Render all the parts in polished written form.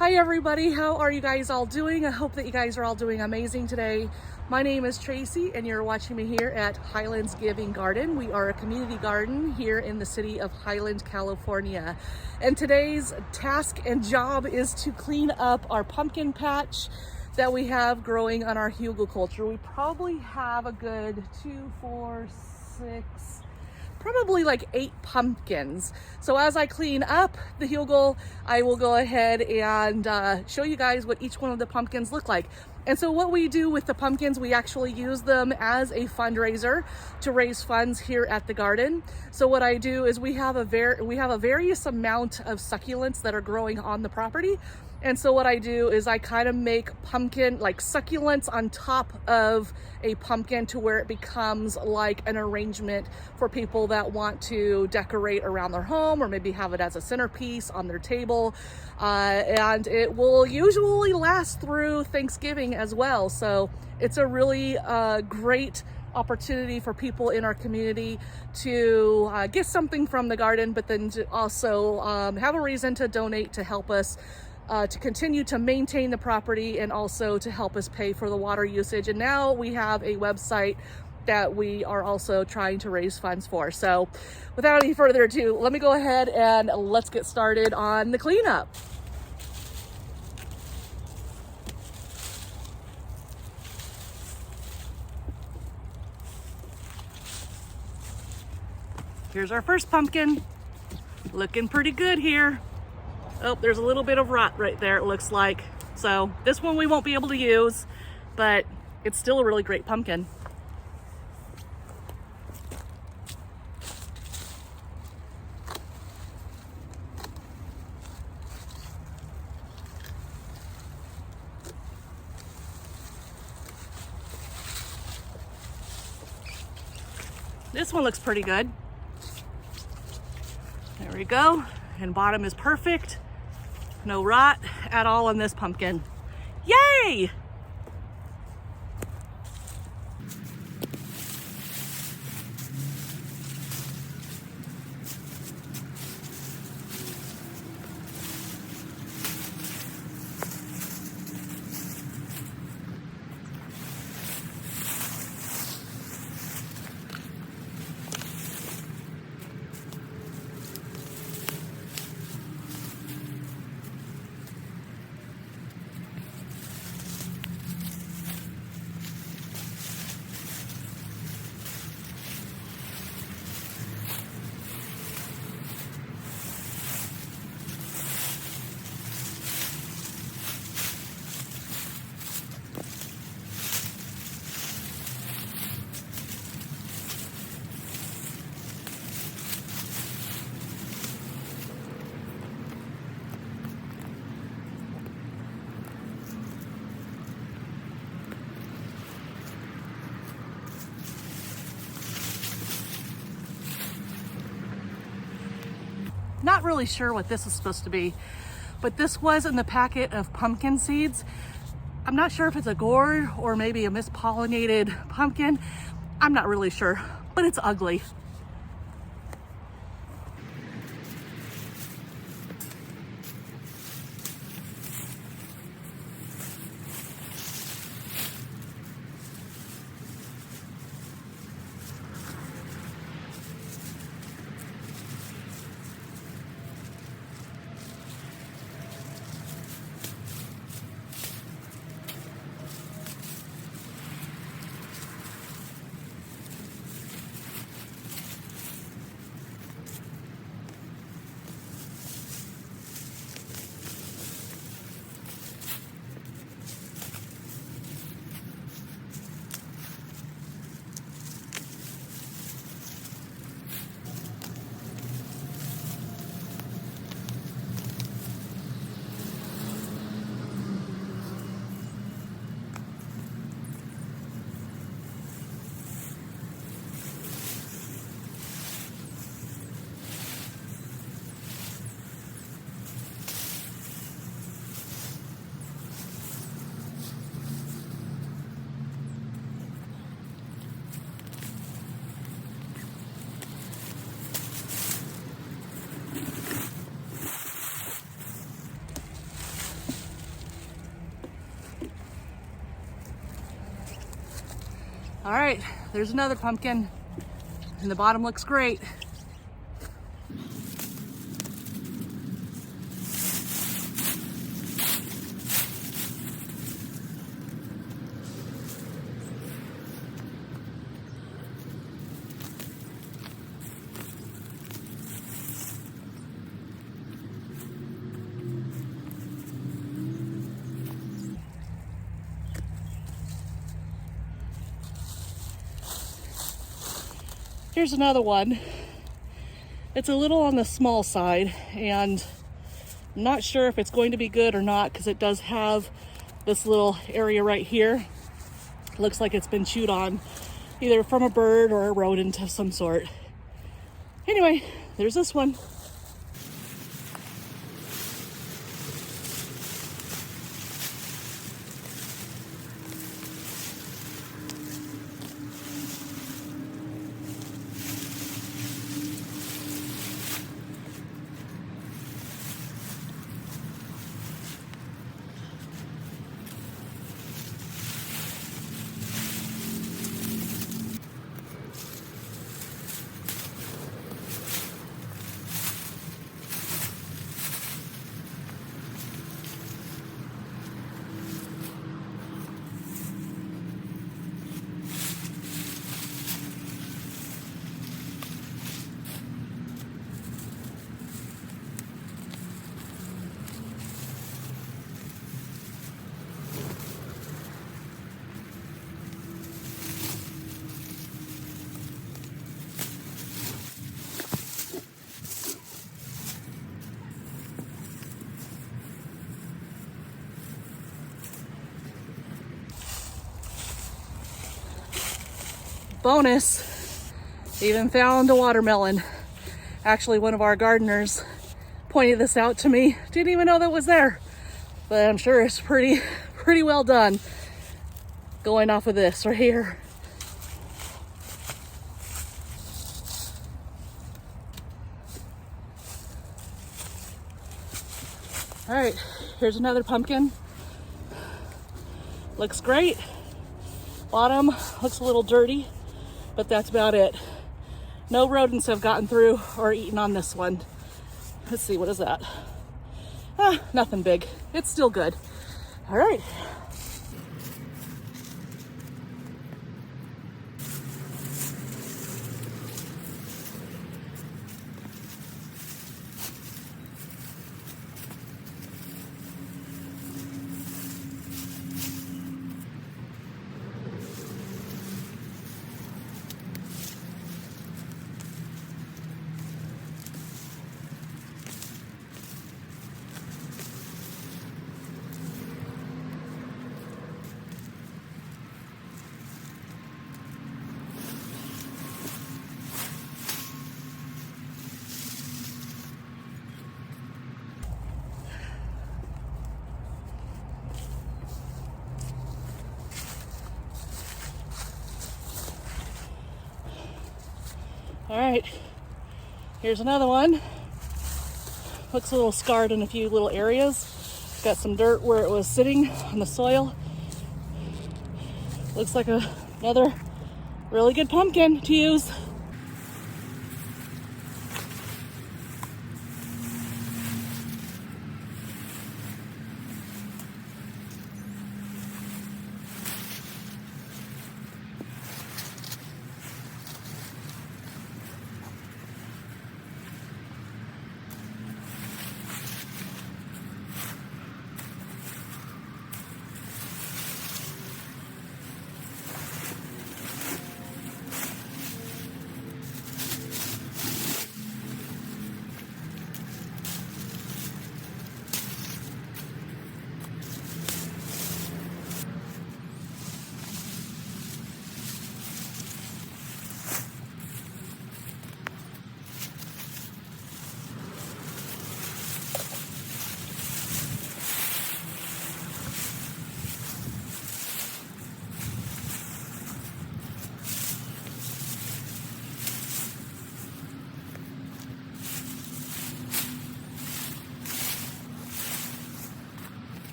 Hi everybody, how are you guys all doing? I hope that you guys are all doing amazing today. My name is TracEy and you're watching me here at Highlands Giving Garden. We are a community garden here in the city of Highland, California. And today's task and job is to clean up our pumpkin patch that we have growing on our Hugelkultur. We probably have a good 2, 4, 6, probably like 8 pumpkins. So as I clean up the hugel, I will go ahead and show you guys what each one of the pumpkins look like. And so what we do with the pumpkins, we actually use them as a fundraiser to raise funds here at the garden. So what I do is we have a various amount of succulents that are growing on the property. And so what I do is I kind of make pumpkin, like succulents on top of a pumpkin to where it becomes like an arrangement for people that want to decorate around their home or maybe have it as a centerpiece on their table. And it will usually last through Thanksgiving as well. So it's a really great opportunity for people in our community to get something from the garden, but then to also have a reason to donate to help us to continue to maintain the property and also to help us pay for the water usage. And now we have a website that we are also trying to raise funds for. So without any further ado, let me go ahead and let's get started on the cleanup. Here's our first pumpkin, looking pretty good here. Oh, there's a little bit of rot right there, it looks like. So this one we won't be able to use, but it's still a really great pumpkin. This one looks pretty good. There we go. And bottom is perfect. No rot at all on this pumpkin. Yay! Not really sure what this is supposed to be, but this was in the packet of pumpkin seeds. I'm not sure if it's a gourd or maybe a mispollinated pumpkin. I'm not really sure, but it's ugly. All right, there's another pumpkin, and the bottom looks great. Here's another one. It's a little on the small side, and I'm not sure if it's going to be good or not because it does have this little area right here. Looks like it's been chewed on either from a bird or a rodent of some sort. Anyway, there's this one. Bonus, even found a watermelon. Actually, one of our gardeners pointed this out to me. Didn't even know that was there, but I'm sure it's pretty well done. Going off of this right here. All right, here's another pumpkin. Looks great. Bottom looks a little dirty, but that's about it. No rodents have gotten through or eaten on this one. Let's see, what is that? Nothing big. It's still good. All right. All right, here's another one. Looks a little scarred in a few little areas. Got some dirt where it was sitting on the soil. Looks like another really good pumpkin to use.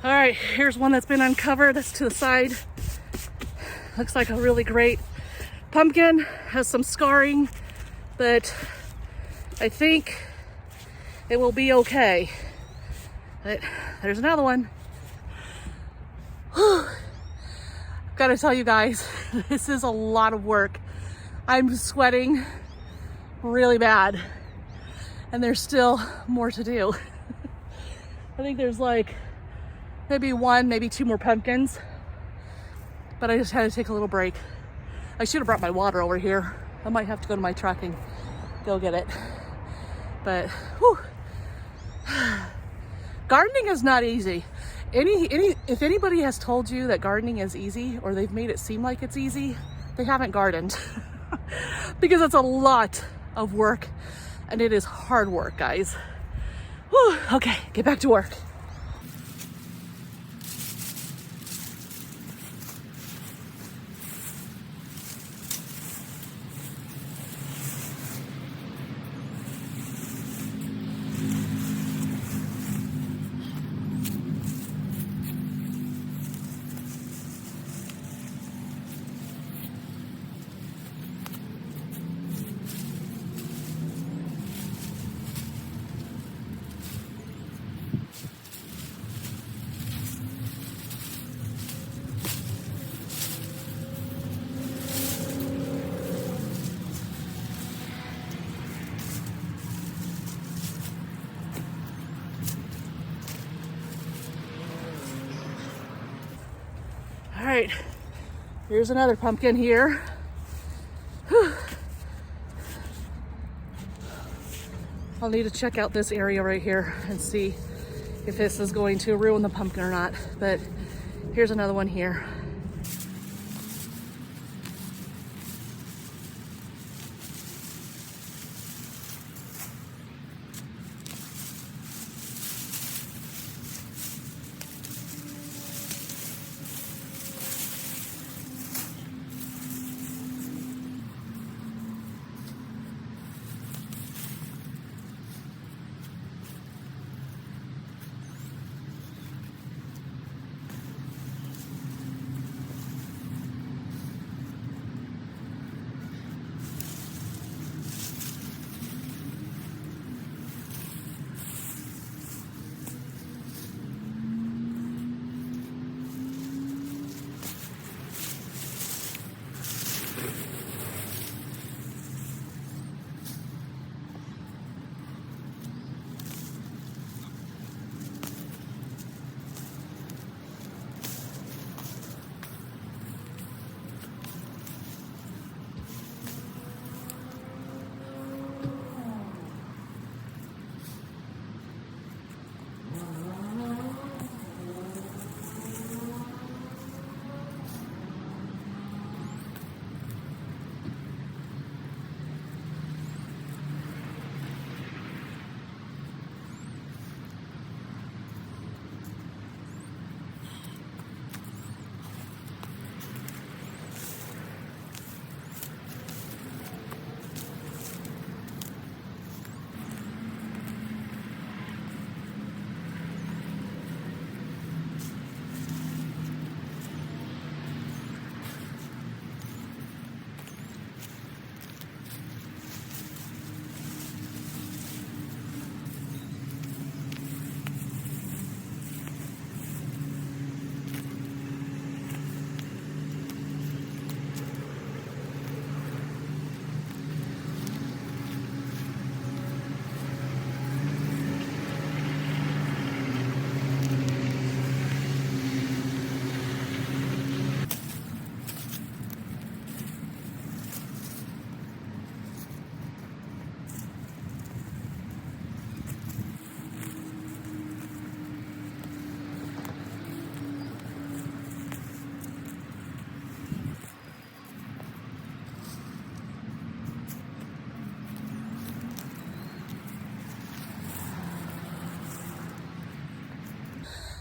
All right, here's one that's been uncovered. That's to the side. Looks like a really great pumpkin. Has some scarring, but I think it will be okay. But there's another one. Whew. Gotta tell you guys, this is a lot of work. I'm sweating really bad, and there's still more to do. I think there's like maybe one, maybe two more pumpkins, but I just had to take a little break. I should have brought my water over here. I might have to go to my truck and go get it. But whew. Gardening is not easy. If anybody has told you that gardening is easy, or they've made it seem like it's easy, they haven't gardened. Because it's a lot of work, and it is hard work, guys. Whew. Okay, get back to work. All right, here's another pumpkin here. Whew. I'll need to check out this area right here and see if this is going to ruin the pumpkin or not. But here's another one here.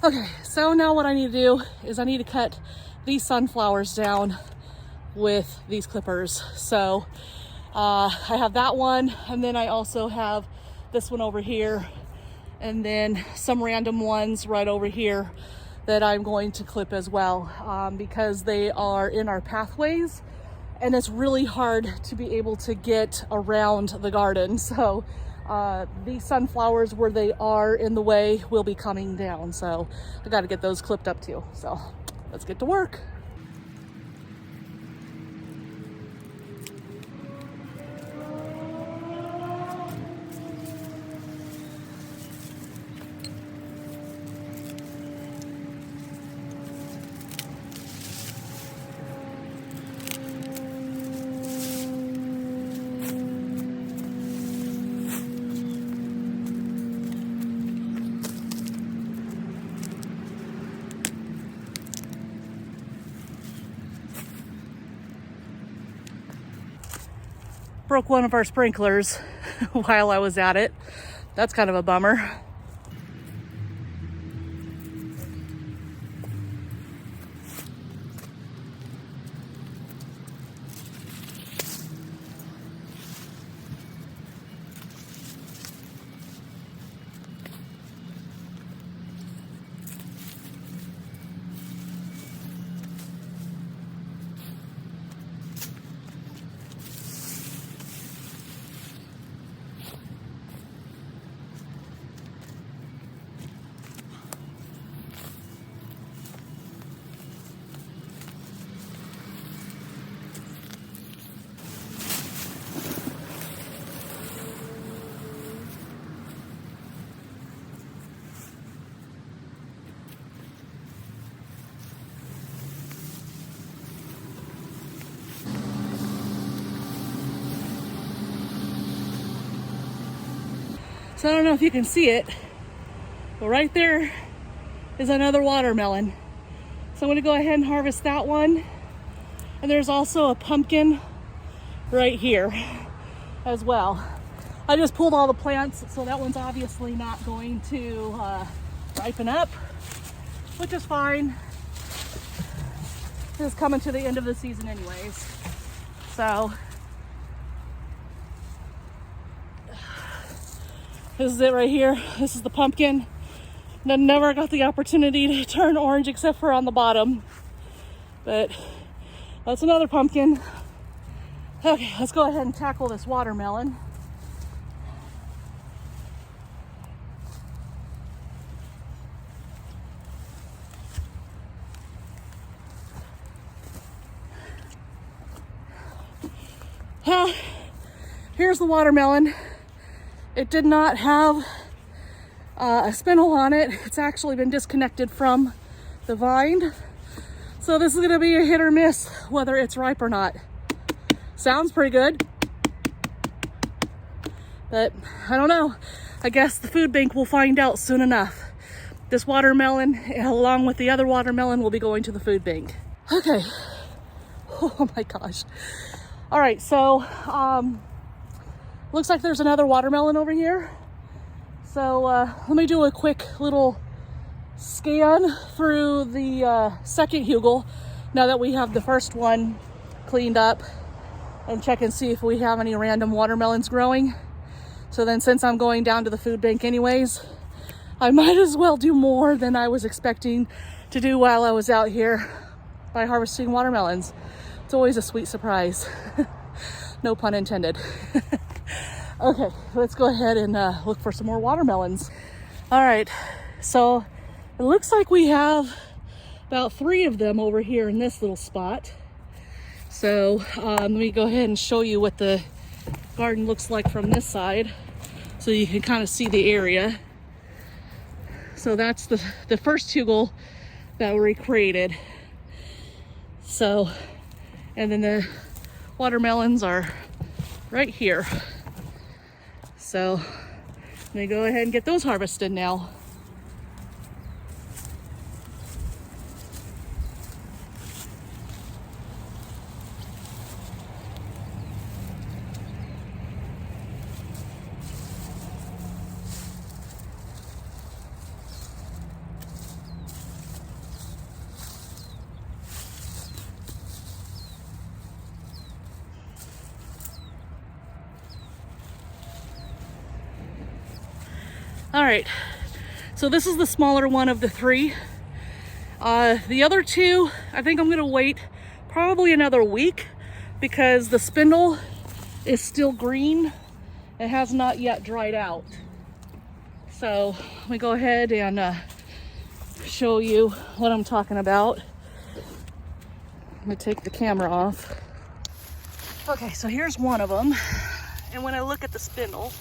Okay, so now what I need to do is I need to cut these sunflowers down with these clippers. So I have that one, and then I also have this one over here, and then some random ones right over here. that I'm going to clip as well, because they are in our pathways and it's really hard to be able to get around the garden. So these sunflowers, where they are in the way, will be coming down. So I got to get those clipped up too. So let's get to work. Broke one of our sprinklers while I was at it. That's kind of a bummer. So I don't know if you can see it, but right there is another watermelon. So I'm gonna go ahead and harvest that one. And there's also a pumpkin right here as well. I just pulled all the plants, so that one's obviously not going to ripen up, which is fine. It's coming to the end of the season anyways. So this is it right here. This is the pumpkin. And I never got the opportunity to turn orange except for on the bottom. But that's another pumpkin. Okay, let's go ahead and tackle this watermelon. Here's the watermelon. It did not have a spindle on it. It's actually been disconnected from the vine. So this is gonna be a hit or miss whether it's ripe or not. Sounds pretty good, but I don't know. I guess the food bank will find out soon enough. This watermelon, along with the other watermelon, will be going to the food bank. Okay. Oh my gosh. All right, so looks like there's another watermelon over here. So let me do a quick little scan through the second hugel now that we have the first one cleaned up, and check and see if we have any random watermelons growing. So then, since I'm going down to the food bank anyways, I might as well do more than I was expecting to do while I was out here by harvesting watermelons. It's always a sweet surprise. No pun intended. Okay, let's go ahead and look for some more watermelons. All right, so it looks like we have about 3 of them over here in this little spot. So let me go ahead and show you what the garden looks like from this side so you can kind of see the area. So that's the first hugel that we created. So, and then the watermelons are right here. So let me go ahead and get those harvested now. All right, so this is the smaller one of the 3. The other two, I think I'm gonna wait probably another week because the spindle is still green. It has not yet dried out. So let me go ahead and show you what I'm talking about. I'm gonna take the camera off. Okay, so here's one of them. And when I look at the spindle,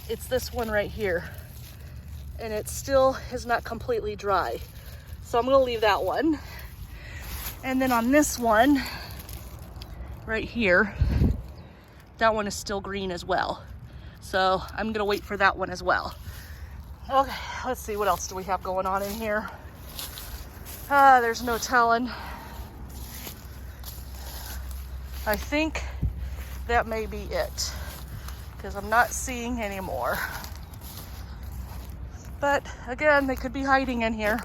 it's this one right here. And it still is not completely dry. So I'm gonna leave that one. And then on this one, right here, that one is still green as well. So I'm gonna wait for that one as well. Okay, let's see, what else do we have going on in here? There's no telling. I think that may be it, because I'm not seeing any more. But again, they could be hiding in here.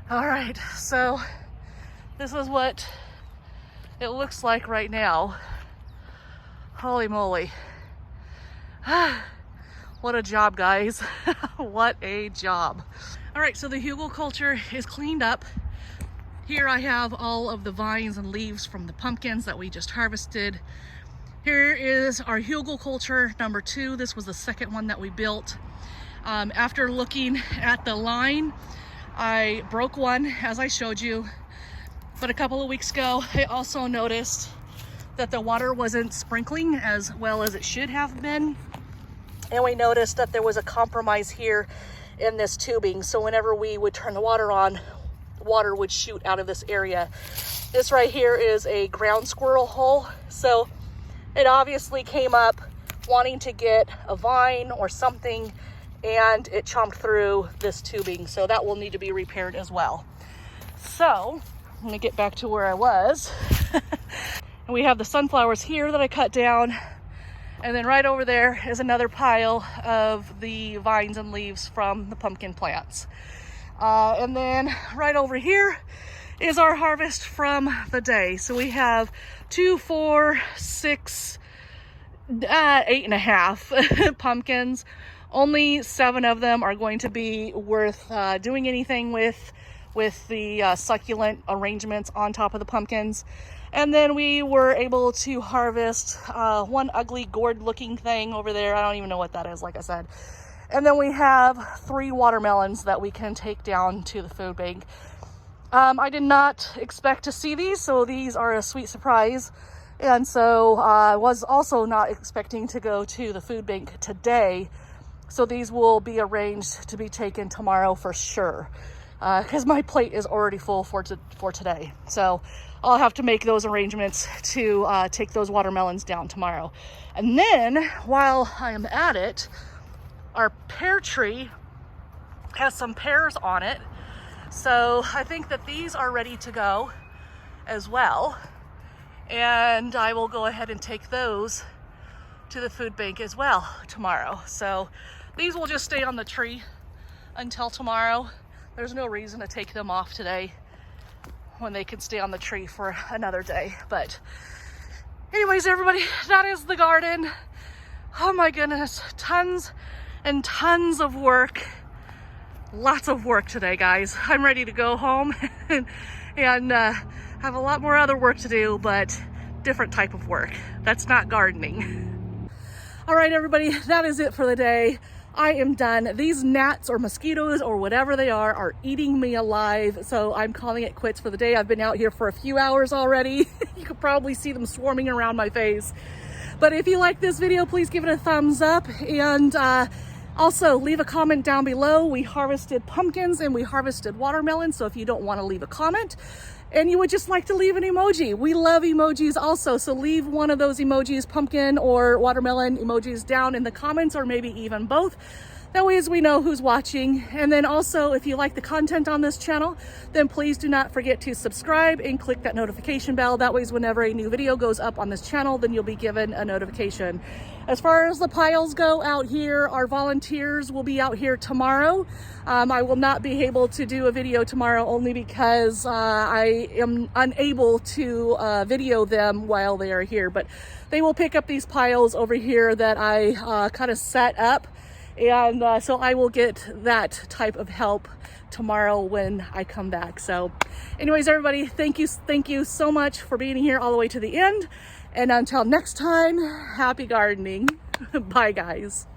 All right, so this is what it looks like right now. Holy moly. What a job, guys. What a job. All right, so the Hugelkultur is cleaned up. Here I have all of the vines and leaves from the pumpkins that we just harvested. Here is our Hugelkultur number 2. This was the second one that we built. After looking at the line, I broke one, as I showed you. But a couple of weeks ago, I also noticed that the water wasn't sprinkling as well as it should have been. And we noticed that there was a compromise here in this tubing. So whenever we would turn the water on, water would shoot out of this area. This right here is a ground squirrel hole. So it obviously came up wanting to get a vine or something, and it chomped through this tubing. So that will need to be repaired as well. So I'm gonna get back to where I was. And we have the sunflowers here that I cut down. And then right over there is another pile of the vines and leaves from the pumpkin plants. And then right over here is our harvest from the day. So we have 2, 4, 6, 8.5 pumpkins. Only 7 of them are going to be worth doing anything with the succulent arrangements on top of the pumpkins. And then we were able to harvest one ugly gourd looking thing over there. I don't even know what that is, like I said. And then we have 3 watermelons that we can take down to the food bank. I did not expect to see these, so these are a sweet surprise. And so I was also not expecting to go to the food bank today. So these will be arranged to be taken tomorrow for sure. Because my plate is already full for today. So I'll have to make those arrangements to take those watermelons down tomorrow. And then while I am at it, our pear tree has some pears on it. So I think that these are ready to go as well. And I will go ahead and take those to the food bank as well tomorrow. So these will just stay on the tree until tomorrow. There's no reason to take them off today when they can stay on the tree for another day. But anyways, everybody, that is the garden. Oh my goodness, tons and tons of work. Lots of work today, guys. I'm ready to go home and have a lot more other work to do, but different type of work. That's not gardening. All right, everybody, that is it for the day. I am done. These gnats or mosquitoes or whatever they are eating me alive. So I'm calling it quits for the day. I've been out here for a few hours already. You could probably see them swarming around my face. But if you like this video, please give it a thumbs up. And also leave a comment down below. We harvested pumpkins and we harvested watermelons. So if you don't want to leave a comment and you would just like to leave an emoji, we love emojis also. So leave one of those emojis, pumpkin or watermelon emojis, down in the comments, or maybe even both. That way as we know who's watching. And then also, if you like the content on this channel, then please do not forget to subscribe and click that notification bell. That way whenever a new video goes up on this channel, then you'll be given a notification. As far as the piles go out here, our volunteers will be out here tomorrow. I will not be able to do a video tomorrow only because I am unable to video them while they are here. But they will pick up these piles over here that I kind of set up. And so I will get that type of help tomorrow when I come back. So anyways, everybody, thank you so much for being here all the way to the end. And until next time, happy gardening. Bye, guys.